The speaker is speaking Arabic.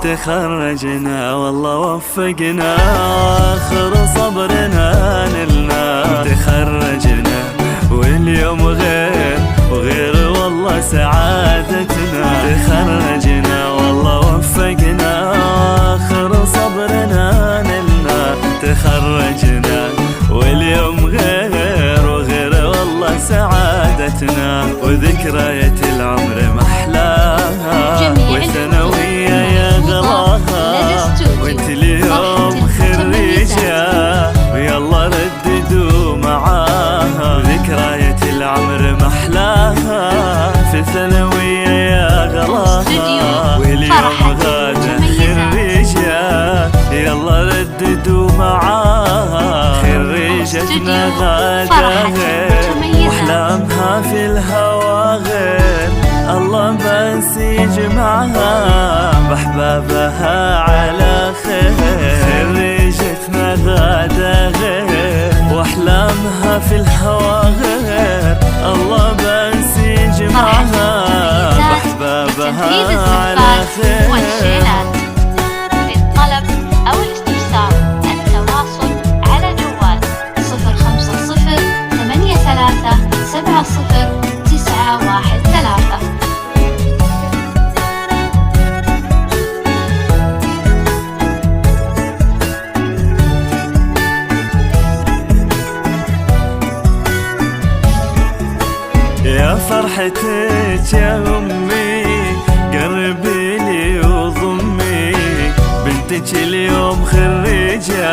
تخرجنا والله وفقنا، آخر صبرنا نلنا. تخرجنا واليوم غير وغير والله سعادتنا. تخرجنا والله وفقنا، آخر صبرنا نلنا. تخرجنا واليوم غير وغير والله سعادتنا. وذكريات العمر محلاها وثانوية يا غلاها، وانت اليوم خريجة ويلا رددوا معاها. ذكريات العمر محلاها في الثانوية يا غلاها، واليوم غادة خريجة يلا رددوا معاها. خريجتنا غادة غير واحلامها في الهوى غير، الله بس يجمعها بأحبابها على خير. خريجتنا غادة غير واحلامها في الهوى غير، الله بس يجمعها بأحبابها على خير. للطلب أو الاستفسار التواصل على جوال 05083700913. يا فرحتك يا أمي قربي لي وضمي، بنتك اليوم خريجة